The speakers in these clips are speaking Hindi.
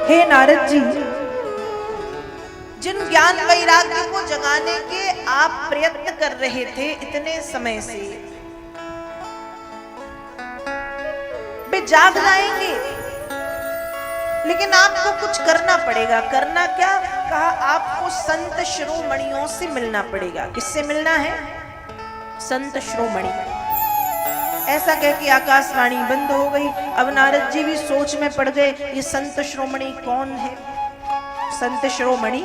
हे नारद जी, जिन ज्ञान वैराग्य को जगाने के आप प्रयत्न कर रहे थे इतने समय से, वे जाग जाएंगे, लेकिन आपको कुछ करना पड़ेगा। करना क्या? कहा आपको संत शिरोमणियों से मिलना पड़ेगा। किससे मिलना है? संत शिरोमणि। ऐसा कह के आकाशवाणी बंद हो गई। अब नारद जी भी सोच में पड़ गए, ये संत शिरोमणि कौन है? संत शिरोमणि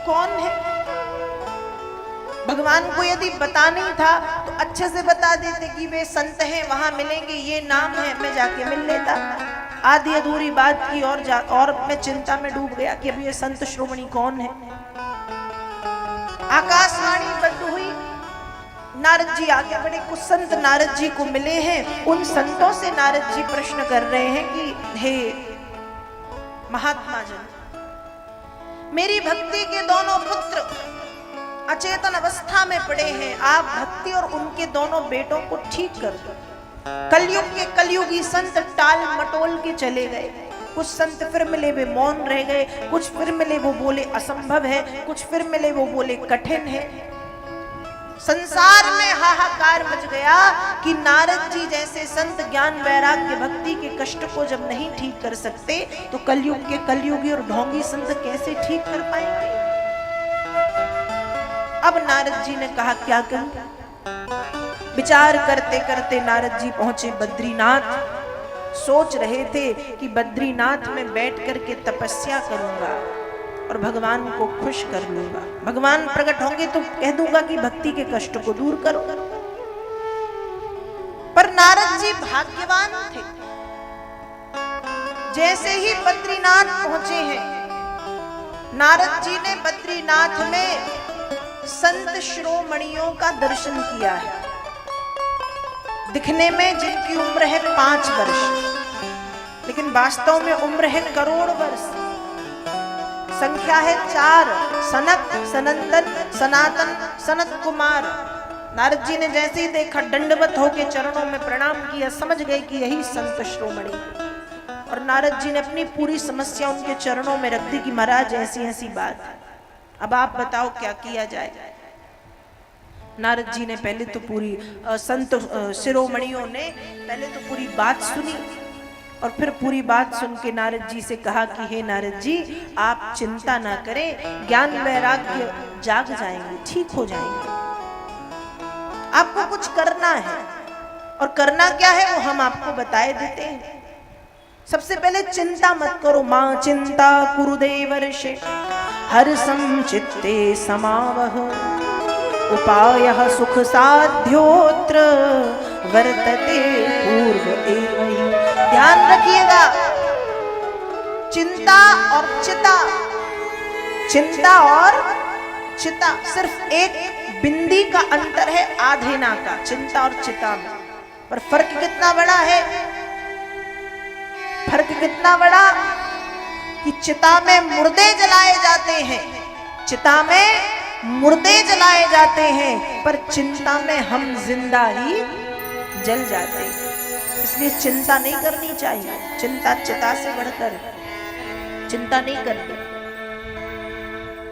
कौन है? भगवान को यदि बता नहीं था तो अच्छे से बता देते कि वे संत हैं, वहां मिलेंगे, ये नाम है, मैं जाके मिल लेता। आधी अधूरी बात की और मैं चिंता में डूब गया कि अब ये संत शिरोमणि कौन है। आकाशवाणी बंद हुई। नारद जी आगे बढ़े। कुछ संत नारद जी को मिले हैं। उन संतों से नारद जी प्रश्न कर रहे हैं कि हे महात्मा जन, मेरी भक्ति के दोनों पुत्र अचेतन अवस्था में पड़े हैं। आप भक्ति और उनके दोनों बेटों को ठीक कर दो। कलयुग के कलयुगी संत टाल मटोल के चले गए। कुछ संत फिर मिले, वे मौन रह गए। कुछ फिर मिले, वो बोले असंभव है। कुछ फिर मिले, वो बोले कठिन है। संसार में हाहाकार मच गया कि नारद जी जैसे संत ज्ञान वैराग्य भक्ति के कष्ट को जब नहीं ठीक कर सकते तो कलयुग के कलयुगी और ढोंगी संत कैसे ठीक कर पाएंगे। अब नारद जी ने कहा क्या करूं? विचार करते करते नारद जी पहुंचे बद्रीनाथ। सोच रहे थे कि बद्रीनाथ में बैठ करके तपस्या करूंगा और भगवान को खुश कर लूंगा। भगवान प्रकट होंगे तो कह दूंगा कि भक्ति के कष्ट को दूर करो। पर नारद जी भाग्यवान थे। जैसे ही बद्रीनाथ पहुंचे हैं, नारद जी ने बद्रीनाथ में संत शिरोमणियों का दर्शन किया है। दिखने में जिनकी उम्र है 5 वर्ष, लेकिन वास्तव में उम्र है करोड़ वर्ष। संख्या है 4, सनक, सनंदन, सनातन, सनत कुमार। नारद जी ने जैसे ही देखा दंडवत होकर चरणों में प्रणाम किया, समझ गए कि यही संत शिरोमणि। और नारद जी ने अपनी पूरी समस्या उनके चरणों में रख दी कि महाराज ऐसी ऐसी बात, अब आप बताओ क्या किया जाए। नारद जी ने पहले तो पूरी संत शिरोमणियों ने पहले तो पूरी बात सुनी और फिर पूरी बात सुन के नारद जी से कहा कि हे नारद जी, आप चिंता ना करें, ज्ञान वैराग्य जाग जाएंगे, ठीक हो जाएंगे। आपको कुछ करना है, और करना क्या है वो हम आपको बताए देते हैं। सबसे पहले चिंता मत करो। मां चिंता कुरुदेवर्षे हर चित्ते समावह, उपायः सुख साध्योत्र वर्तते पूर्व एव ही। ध्यान रखिएगा, चिंता और चिता, चिंता और चिता सिर्फ एक बिंदी का अंतर है आधेना का, चिंता और चिता में। पर फर्क कितना बड़ा है? फर्क कितना बड़ा कि चिता में मुर्दे जलाए जाते हैं, चिता में मुर्दे जलाए जाते हैं, पर चिंता में हम जिंदा ही जल जाते हैं। इसलिए चिंता नहीं करनी चाहिए। चिंता चिता से बढ़कर चिंता नहीं करनी।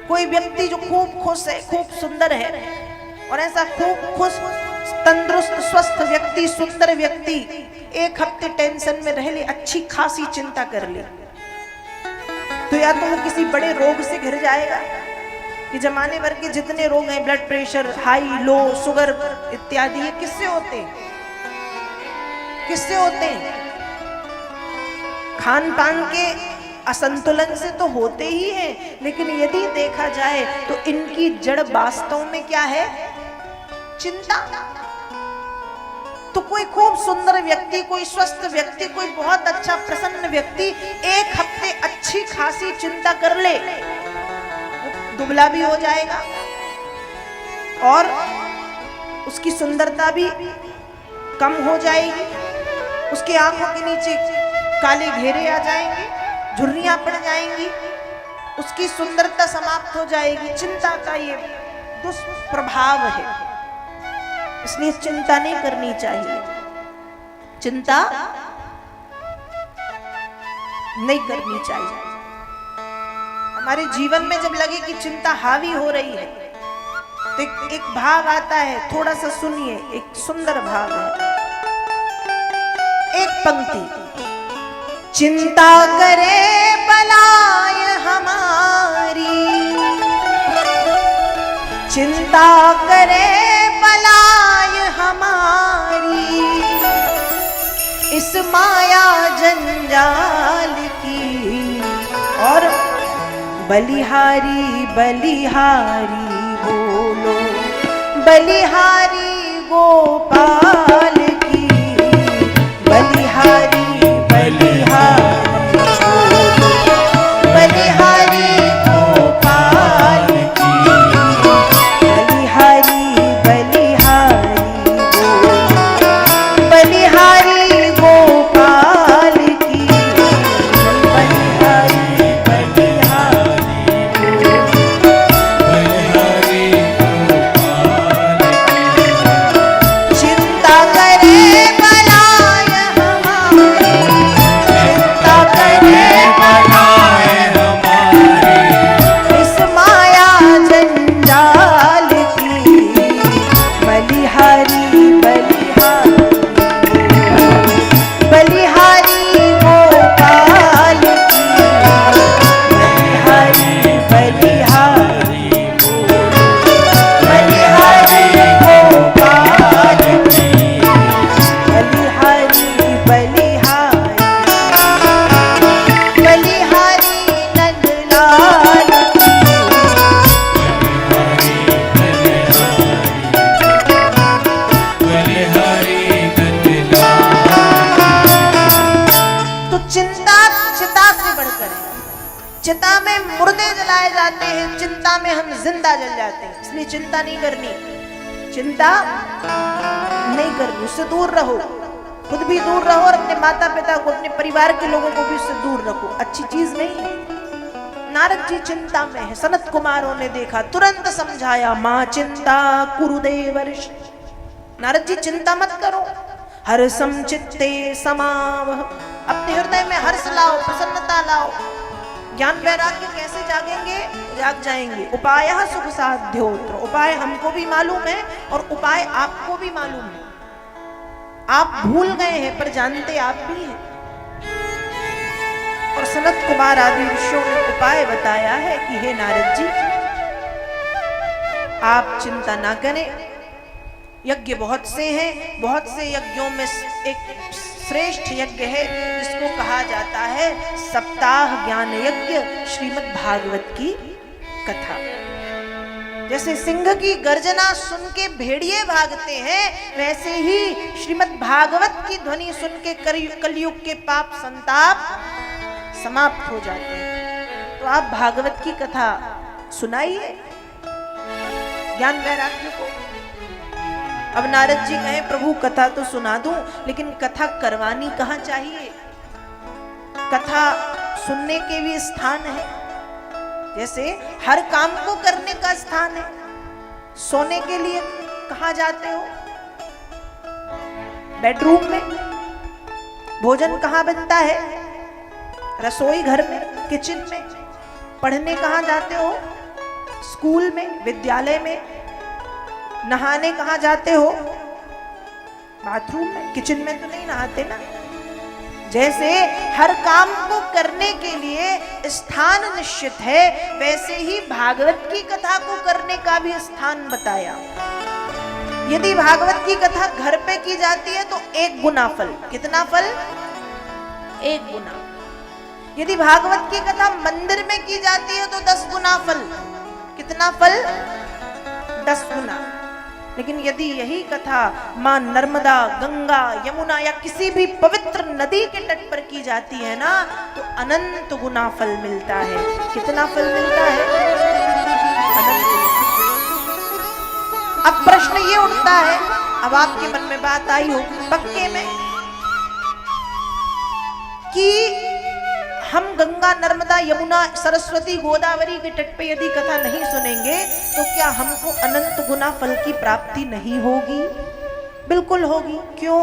कोई व्यक्ति जो खूब खुश है, खूब सुंदर है, और ऐसा खूब खुश तंदुरुस्त स्वस्थ व्यक्ति, सुंदर व्यक्ति 1 हफ्ते टेंशन में रह ले, अच्छी खासी चिंता कर ले, तो या तो वो किसी बड़े रोग से घिर जाएगा। कि जमाने भर के जितने रोग हैं, blood pressure, high low, sugar इत्यादि, ये किससे होते हैं? किससे होते हैं? खान पान के असंतुलन से तो होते ही हैं, लेकिन यदि देखा जाए तो इनकी जड़ वास्तव में क्या है? चिंता। तो कोई खूब सुंदर व्यक्ति, कोई स्वस्थ व्यक्ति, कोई बहुत अच्छा प्रसन्न व्यक्ति 1 हफ्ते अच्छी खासी चिंता कर ले, दुबला भी हो जाएगा और उसकी सुंदरता भी कम हो जाएगी। उसकी आंखों के नीचे काले घेरे आ जाएंगे, झुर्रियां पड़ जाएंगी, उसकी सुंदरता समाप्त हो जाएगी। चिंता का ये दुष्प्रभाव है, इसलिए चिंता नहीं करनी चाहिए। चिंता नहीं करनी चाहिए। हमारे जीवन में जब लगे कि चिंता हावी हो रही है तो एक भाव आता है, थोड़ा सा सुनिए, एक सुंदर भाव है। एक पंक्ति, चिंता करे बलाय हमारी, चिंता करे बलाय हमारी, इस माया जंजाल की, और बलिहारी बलिहारी बोलो, बलिहारी गोपाल की, बलिहारी बलिहारी बोलो, बलिहारी गोपाल की, बलिहारी बलिहारी बोलो, बलिहारी गोपाल की, बलिहारी चिता में मुर्दे जलाए जाते हैं, चिंता में हम जिंदा जल जाते हैं। इसलिए चिंता नहीं करनी, चिंता नहीं करनी, उससे दूर रहो, खुद भी दूर रहो और अपने माता पिता को, अपने परिवार के लोगों को भी उससे दूर रखो। अच्छी चीज नहीं है। नारद जी चिंता में है, सनत कुमारों ने देखा, तुरंत समझाया, मां चिंता कुरुदेवर्ष। नारद जी चिंता मत करो, हर्षम चित्ते समावह, अपने हृदय में हर्ष लाओ, प्रसन्नता लाओ। ज्ञान वैराग्य कैसे जागेंगे? जाग जाएंगे। उपाय सुख साध्योत्र, उपाय हमको भी मालूम है और उपाय आपको भी मालूम है। आप भूल गए हैं पर जानते आप भी हैं। और सनत कुमार आदि ऋषियों ने उपाय बताया है कि हे नारद जी, आप चिंता ना करें, यज्ञ बहुत से हैं, बहुत से यज्ञों में एक श्रेष्ठ यज्ञ है जिसको कहा जाता है सप्ताह ज्ञान यज्ञ, श्रीमद् भागवत की कथा। जैसे सिंह की गर्जना सुन के भेड़िए भागते हैं, वैसे ही श्रीमद् भागवत की ध्वनि सुन के कलयुग के पाप संताप समाप्त हो जाते हैं। तो आप भागवत की कथा सुनाइए ज्ञान वैराग्य को। अब नारद जी कहें, प्रभु कथा तो सुना दूं, लेकिन कथा करवानी कहाँ चाहिए? कथा सुनने के भी स्थान है, जैसे हर काम को करने का स्थान है। सोने के लिए कहाँ जाते हो? बेडरूम में। भोजन कहाँ बनता है? रसोई घर में, किचन में। पढ़ने कहाँ जाते हो? स्कूल में, विद्यालय में। नहाने कहाँ जाते हो? बाथरूम में। किचन में तो नहीं नहाते ना। जैसे हर काम को करने के लिए स्थान निश्चित है, वैसे ही भागवत की कथा को करने का भी स्थान बताया। यदि भागवत की कथा घर पे की जाती है तो 1 गुना फल। कितना फल? 1 गुना। यदि भागवत की कथा मंदिर में की जाती है तो 10 गुना फल। कितना फल? 10 गुना। लेकिन यदि यही कथा मां नर्मदा, गंगा, यमुना या किसी भी पवित्र नदी के तट पर की जाती है ना, तो अनंत गुना फल मिलता है। कितना फल मिलता है? अनंत। अब प्रश्न ये उठता है, अब आपके मन में बात आई हो पक्के में, कि हम गंगा, नर्मदा, यमुना, सरस्वती, गोदावरी के तट पे यदि कथा नहीं सुनेंगे तो क्या हमको अनंत गुना फल की प्राप्ति नहीं होगी? बिल्कुल होगी। क्यों?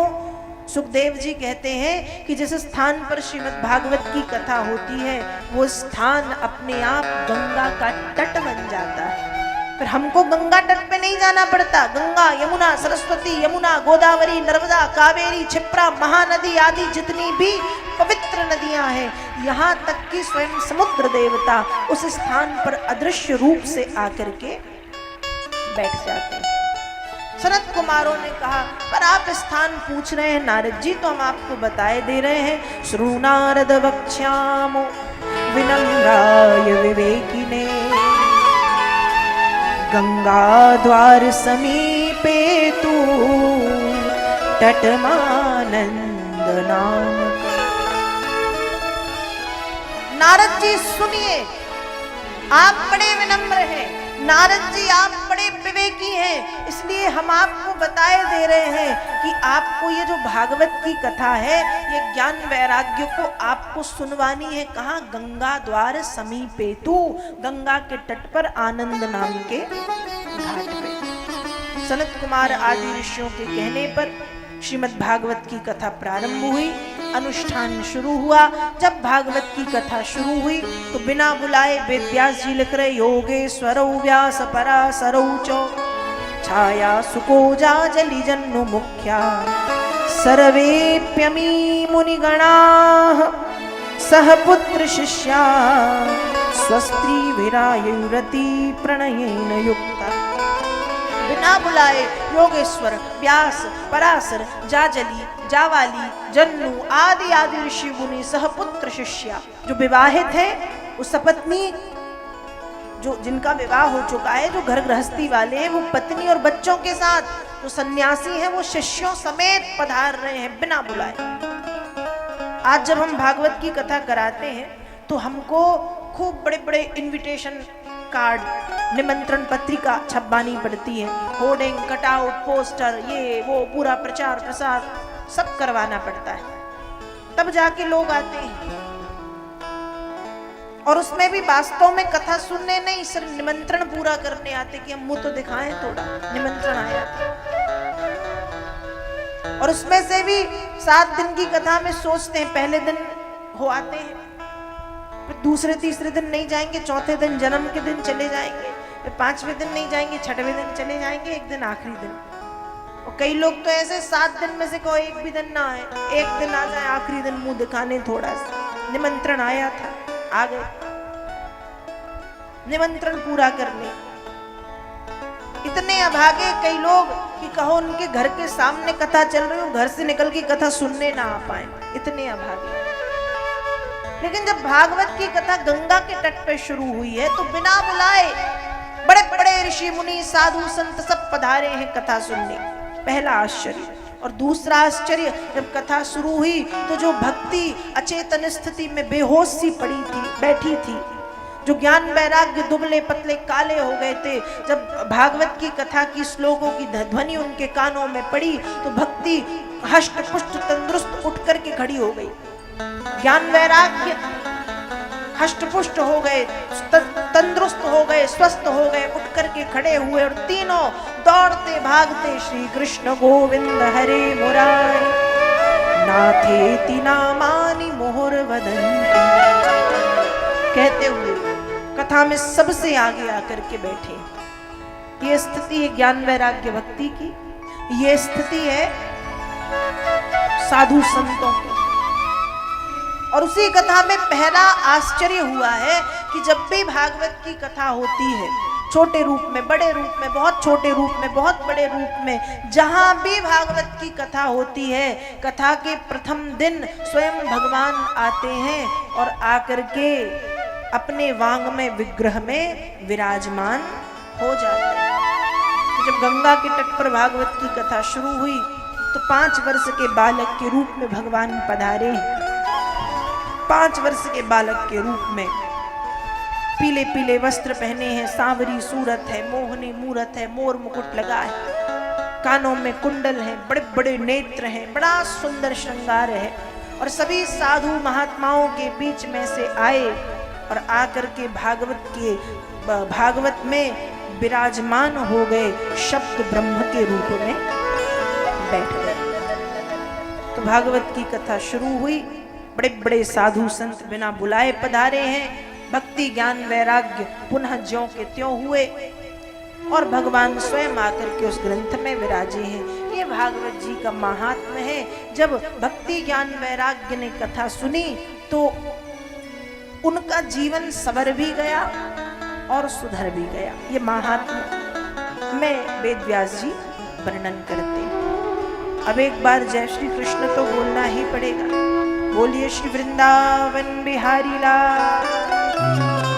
सुखदेव जी कहते हैं कि जिस स्थान पर श्रीमद् भागवत की कथा होती है वो स्थान अपने आप गंगा का तट बन जाता है। फिर हमको गंगा तट पे नहीं जाना पड़ता। गंगा, यमुना, सरस्वती, यमुना, गोदावरी, नर्मदा, कावेरी, क्षिप्रा, महानदी आदि जितनी भी पवित्र नदियां हैं, यहाँ तक कि स्वयं समुद्र देवता उस स्थान पर अदृश्य रूप से आकर के बैठ जाते हैं। सनत कुमारों ने कहा, पर आप स्थान पूछ रहे हैं नारद जी, तो हम आपको बताए दे रहे हैं। श्रु नारद वक्ष्यामो विनम्राय विवेकिने गंगा द्वार समीपे तू तटमानंद नाम। नारद जी सुनिए, आप बड़े विनम्र हैं, नारद जी आप बड़े विवेकी हैं, इसलिए हम आपको बताए दे रहे हैं कि आपको ये जो भागवत की कथा है ये ज्ञान वैराग्य को आपको सुनवानी है। कहाँ? गंगा द्वार समीपे तू, गंगा के तट पर आनंद नाम के घाट पे। सनत कुमार आदि ऋषियों के कहने पर श्रीमद् भागवत की कथा प्रारंभ हुई, अनुष्ठान शुरू हुआ। जब भागवत की कथा शुरू हुई तो बिना बुलाए वेद व्यास जी लिख रहे, योगेश्वरौ व्यास पराशरौ च छाया सुकोजा जलि जन्नु मुख्या सर्वेप्यमी मुनिगणाः सह पुत्र शिष्या स्वस्त्री विरायुरति प्रणयेन युक्ता। बिना बुलाए योगेश्वर, व्यास, पराशर, जाजली, जावाली, जन्नु आदि आदि ऋषि मुनि सह पुत्र शिष्या, जो विवाहित है उस सपत्नी, जो जिनका विवाह हो चुका है, जो घर गृहस्थी वाले हैं वो पत्नी और बच्चों के साथ, जो सन्यासी हैं वो शिष्यों समेत पधार रहे हैं बिना बुलाए। आज जब हम भागवत की कथा कराते हैं तो हमको खूब बड़े बड़े इनविटेशन कार्ड, निमंत्रण पत्रिका छपवानी पड़ती है, होर्डिंग, कटआउट, पोस्टर, ये वो पूरा प्रचार प्रसार सब करवाना पड़ता है, तब जाके लोग आते हैं। और उसमें भी वास्तव में कथा सुनने नहीं, सिर्फ निमंत्रण पूरा करने आते कि हम मुंह तो दिखाएं, थोड़ा निमंत्रण आया था। और उसमें से भी 7 दिन की कथा में सोचते हैं, पहले दिन हो आते हैं, फिर दूसरे तीसरे दिन नहीं जाएंगे, चौथे दिन जन्म के दिन चले जाएंगे, फिर 5वें दिन नहीं जाएंगे, 6वें दिन चले जाएंगे, एक दिन आखिरी दिन। और कई लोग तो ऐसे 7 दिन में से कोई एक भी दिन ना आए, एक दिन आ जाए आखिरी दिन मुंह दिखाने, थोड़ा सा निमंत्रण आया था आ गए, निमंत्रण पूरा करने। इतने अभागे कई लोग कि कहो उनके घर के सामने कथा चल रही हो, घर से निकल के कथा सुनने ना आ पाए, इतने अभागे। लेकिन जब भागवत की कथा गंगा के तट पे शुरू हुई है तो बिना बुलाए बड़े बड़े ऋषि मुनि साधु संत सब पधारे हैं कथा सुनने। पहला आश्चर्य। और दूसरा आश्चर्य, जब कथा शुरू हुई तो जो भक्ति अचेतन स्थिति में बेहोश सी पड़ी थी, बैठी थी, जो ज्ञान वैराग्य दुबले पतले काले हो गए थे, जब भागवत की कथा की श्लोकों की ध्वनि उनके कानों में पड़ी तो भक्ति हष्ट पुष्ट तंदुरुस्त उठ करके खड़ी हो गई। ज्ञान वैराग्य हष्ट पुष्ट हो गए, तंदुरुस्त हो गए, स्वस्थ हो गए, उठ करके खड़े हुए और तीनों दौड़ते भागते श्री कृष्ण गोविंद हरे मुरारी नाथेति नामानि मोहर वदन्ति कहते हुए कथा में सबसे आगे आकर के बैठे। ये स्थिति है ज्ञान वैराग्य भक्ति की, ये स्थिति है साधु संतों की। और उसी कथा में पहला आश्चर्य हुआ है कि जब भी भागवत की कथा होती है, छोटे रूप में, बड़े रूप में, बहुत छोटे रूप में, बहुत बड़े रूप में, जहां भी भागवत की कथा होती है, कथा के प्रथम दिन स्वयं भगवान आते हैं और आकर के अपने वांग में विग्रह में विराजमान हो जाते हैं। तो जब गंगा के तट पर भागवत की कथा शुरू हुई तो 5 वर्ष के बालक के रूप में भगवान पधारे। 5 वर्ष के बालक के रूप में पीले पीले वस्त्र पहने हैं, सांवरी सूरत है, मोहनी मूरत है, मोर मुकुट लगा है, कानों में कुंडल है, बड़े बड़े नेत्र हैं, बड़ा सुंदर श्रृंगार है। और सभी साधु महात्माओं के बीच में से आए और आकर के भागवत में विराजमान हो गए, शब्द ब्रह्म के रूप में बैठ गए। तो भागवत की कथा शुरू हुई। बड़े बड़े साधु संत बिना बुलाए पधारे हैं। भक्ति ज्ञान वैराग्य पुनः ज्यों के त्यों हुए और भगवान स्वयं आकर के उस ग्रंथ में विराजे हैं। ये भागवत जी का महात्म्य है। जब भक्ति ज्ञान वैराग्य ने कथा सुनी तो उनका जीवन संवर भी गया और सुधर भी गया। ये महात्म्य में वेद व्यास जी वर्णन करते हैं। अब एक बार जय श्री कृष्ण तो बोलना ही पड़ेगा। बोलिए श्री वृंदावन बिहारी लाल,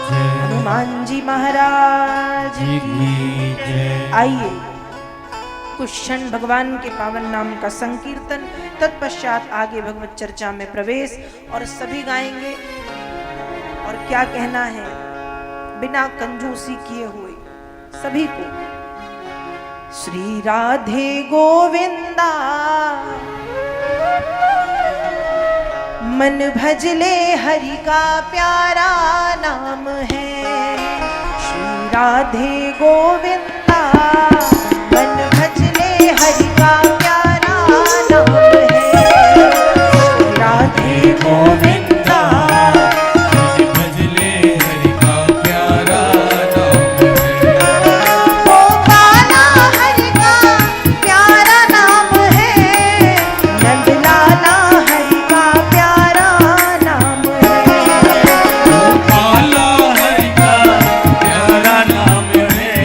हनुमान जी महाराज की जय। आइए कुछ क्षण भगवान के पावन नाम का संकीर्तन, तत्पश्चात आगे भगवत चर्चा में प्रवेश। और सभी गाएंगे और क्या कहना है बिना कंजूसी किए हुए सभी को। श्री राधे गोविंदा मन भजले हरि का प्यारा नाम है। श्री राधे गोविंदा मन भजले हरि का प्यारा नाम है। श्री राधे गोविंदा मन भजले हरि का प्यारा नाम है। वो काला हरि का प्यारा नाम है। नंद लाला हरि का प्यारा नाम है। वो काला हरि का प्यारा नाम है।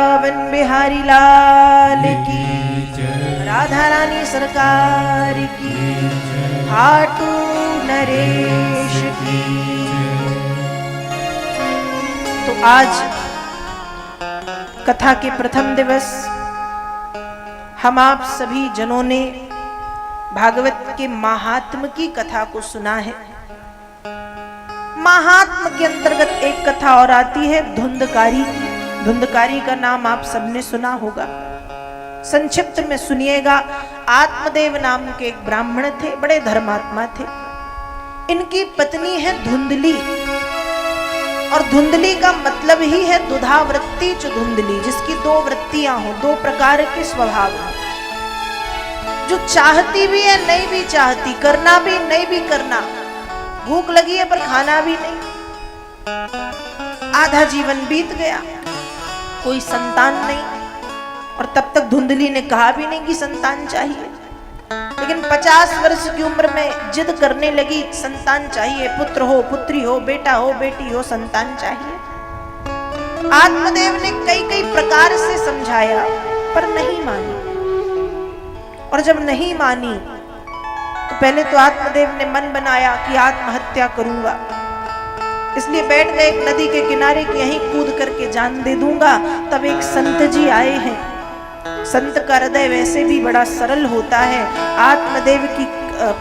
वृंदावन बिहारी लाल की, राधा रानी सरकार की, खाटू नरेश की। तो आज कथा के प्रथम दिवस हम आप सभी जनों ने भागवत के महात्म की कथा को सुना है। महात्म के अंतर्गत एक कथा और आती है धुंधकारी की। धुंधकारी का नाम आप सबने सुना होगा। संक्षिप्त में सुनिएगा। आत्मदेव नाम के एक ब्राह्मण थे, बड़े धर्मात्मा थे। इनकी पत्नी है धुंधली, और धुंधली का मतलब ही है दुधावृत्ति च धुंधली, जिसकी दो वृत्तियां हो, दो प्रकार के स्वभाव हो, जो चाहती भी है नहीं भी चाहती, करना भी नहीं भी करना, भूख लगी है पर खाना भी नहीं। आधा जीवन बीत गया, कोई संतान नहीं, और तब तक धुंधली ने कहा भी नहीं कि संतान चाहिए। लेकिन 50 वर्ष की उम्र में जिद करने लगी, संतान चाहिए, पुत्र हो पुत्री हो, बेटा हो बेटी हो, संतान चाहिए। आत्मदेव ने कई कई प्रकार से समझाया पर नहीं मानी, और जब नहीं मानी तो पहले तो आत्मदेव ने मन बनाया कि आत्महत्या करूंगा। इसलिए बैठ गए एक नदी के किनारे कि यहीं कूद करके जान दे दूंगा। तब एक संत जी आए हैं। संत का हृदय वैसे भी बड़ा सरल होता है। आत्मदेव की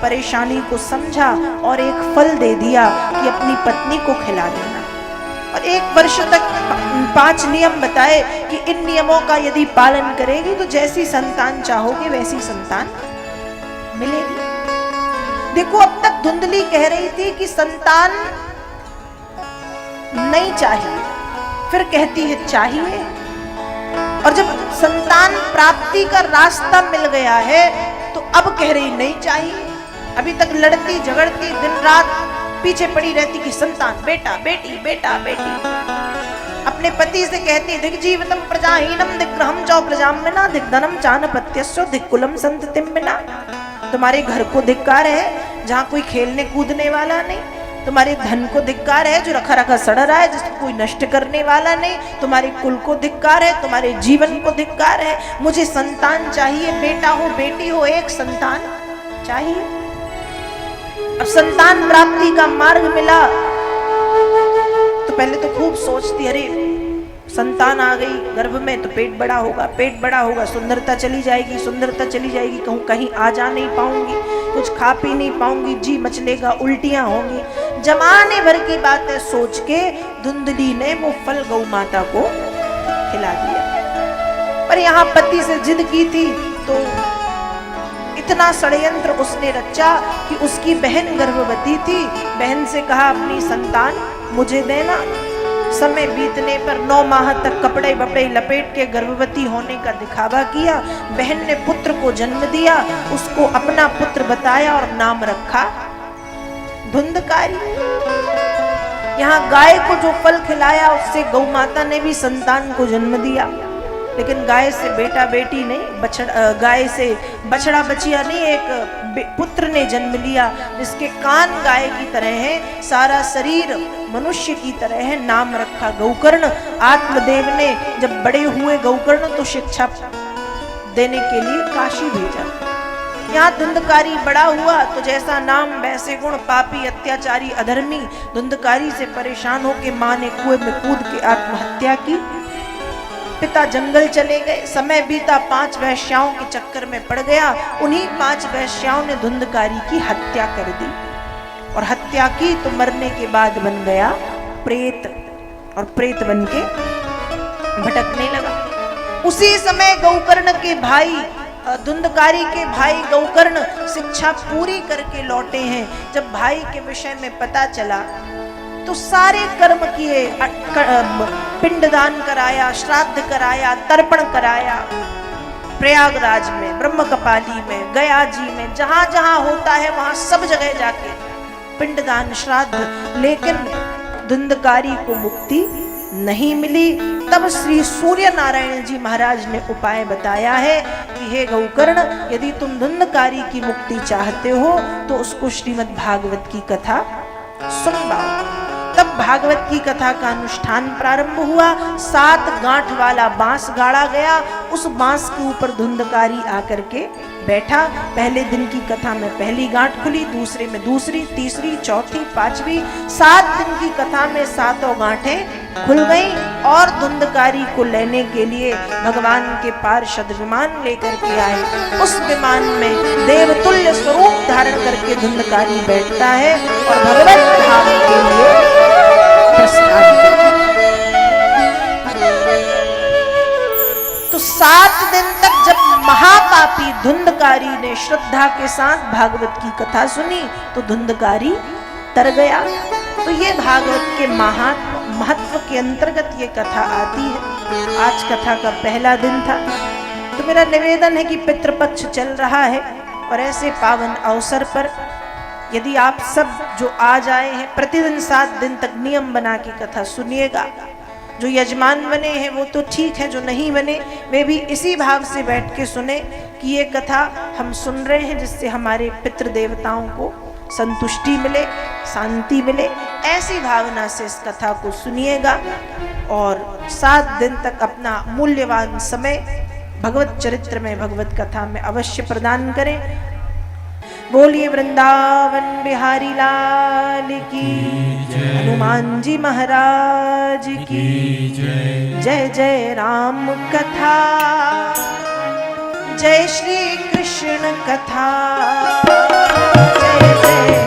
परेशानी को समझा और एक फल दे दिया कि अपनी पत्नी को खिला देना, और 1 वर्ष तक 5 नियम बताए कि इन नियमों का यदि पालन करेगी तो जैसी संतान चाहोगे वैसी संतान मिलेगी। देखो, अब तक धुंधली कह रही थी कि संतान नहीं चाहिए, फिर कहती है चाहिए, और जब संतान प्राप्ति का रास्ता मिल गया है तो अब कह रही नहीं चाहिए। अभी तक लड़ती झगड़ती दिन रात पीछे पड़ी रहती कि संतान, बेटा बेटी, बेटा बेटी। अपने पति से कहती दिग्जीवितम प्रजाहीनम दिग्रहम चौ प्रजाम्यना दिग्धनम चानपत्यस्यो दिक्कुलम संततिम बिना। तुम्हारे घर को धिक्कार है जहाँ कोई खेलने कूदने वाला नहीं। तुम्हारे धन को धिक्कार है जो रखा रखा सड़ रहा है, जिसको कोई नष्ट करने वाला नहीं। तुम्हारे कुल को धिक्कार है, तुम्हारे जीवन को धिक्कार है। मुझे संतान चाहिए, बेटा हो बेटी हो, एक संतान चाहिए। अब संतान प्राप्ति का मार्ग मिला तो पहले तो खूब सोचती, अरे संतान आ गई गर्भ में तो पेट बड़ा होगा, पेट बड़ा होगा, सुंदरता चली जाएगी, सुंदरता चली जाएगी, कहूँ कहीं आ जा नहीं पाऊंगी, कुछ खा पी नहीं पाऊंगी, जी मचलेगा, उल्टियां होंगी। जमाने भर की बातें सोच के धुंधली ने वो फल गौ माता को खिला दिया। पर यहाँ पति से जिद की थी तो इतना षड्यंत्र उसने रचा कि उसकी बहन गर्भवती थी। बहन से कहा अपनी संतान मुझे देना। समय बीतने पर 9 माह तक कपड़े बपड़े लपेट के गर्भवती होने का दिखावा किया। बहन ने पुत्र को जन्म दिया, उसको अपना पुत्र बताया और नाम रखा धुंधकारी। यहाँ गाय को जो फल खिलाया उससे गौ माता ने भी संतान को जन्म दिया। लेकिन गाय से बेटा बेटी नहीं, गाय से बछड़ा बछिया नहीं, एक पुत्र ने जन्म लिया जिसके कान गाय की तरह है, सारा शरीर मनुष्य की तरह है। नाम रखा गौकर्ण। आत्मदेव ने जब बड़े हुए गौकर्ण तो शिक्षा देने के लिए काशी भेजा। यहाँ धुंधकारी बड़ा हुआ तो जैसा नाम वैसे गुण, पापी अत्याचारी अधर्मी। धुंधकारी से परेशान होकर मां ने कुएं में कूद के आत्महत्या की। पिता जंगल चले गए। समय बीता, 5 वैश्याओं के चक्कर में पड़ गया। उन्हीं 5 वैश्याओं ने धुंधकारी की हत्या कर दी, और हत्या की तो मरने के बाद बन गया प्रेत, और प्रेत बन के भटकने लगा। उसी समय गौकर्ण के भाई, धुंधकारी के भाई गौकर्ण शिक्षा पूरी करके लौटे हैं। जब भाई के विषय में पता चला तो सारे कर्म किए, पिंडदान कराया, श्राद्ध कराया, तर्पण कराया। प्रयागराज में, ब्रह्मकपाली में, गया जी में, जहां जहां होता है वहां सब जगह जाके पिंडदान श्राद्ध। लेकिन धुंधकारी को मुक्ति नहीं मिली। तब श्री सूर्य नारायण जी महाराज ने उपाय बताया है कि हे गौकर्ण, यदि तुम धुंधकारी की मुक्ति चाहते हो तो उसको श्रीमद् भागवत की कथा सुनवाओ। तब भागवत की कथा का अनुष्ठान प्रारंभ हुआ। 7 गांठ वाला बांस गाड़ा गया, उस बांस के ऊपर धुंधकारी आकर के बैठा। पहले दिन की कथा में पहली गांठ खुली, दूसरे में दूसरी, तीसरी, चौथी, 5वीं। 7 दिन की कथा में 7 गांठें खुल गई और धुंधकारी को लेने के लिए भगवान के पार्षद विमान लेकर के आए। उस विमान में देवतुल्य स्वरूप धारण करके धुंधकारी बैठता है और भगवत धाम के लिए प्रस्थान करता है। तो 7 दिन तक जब महापापी धुंधकारी ने श्रद्धा के साथ भागवत की कथा सुनी तो धुंधकारी तर गया। तो ये भागवत के महत्व के अंतर्गत ये कथा आती है। आज कथा का पहला दिन था, तो मेरा निवेदन है कि पितृपक्ष चल रहा है और ऐसे पावन अवसर पर यदि आप सब जो आज आए हैं प्रतिदिन 7 दिन तक नियम बना के कथा सुनिएगा। जो यजमान बने हैं वो तो ठीक है, जो नहीं बने वे भी इसी भाव से बैठ के सुने कि ये कथा हम सुन रहे हैं जिससे हमारे पितृ देवताओं को संतुष्टि मिले, शांति मिले। ऐसी भावना से इस कथा को सुनिएगा और 7 दिन तक अपना मूल्यवान समय भगवत चरित्र में, भगवत कथा में अवश्य प्रदान करें। बोलिए वृंदावन बिहारी लाल की, हनुमान जी महाराज की जय। जय राम कथा, जय श्री कृष्ण कथा, जय जय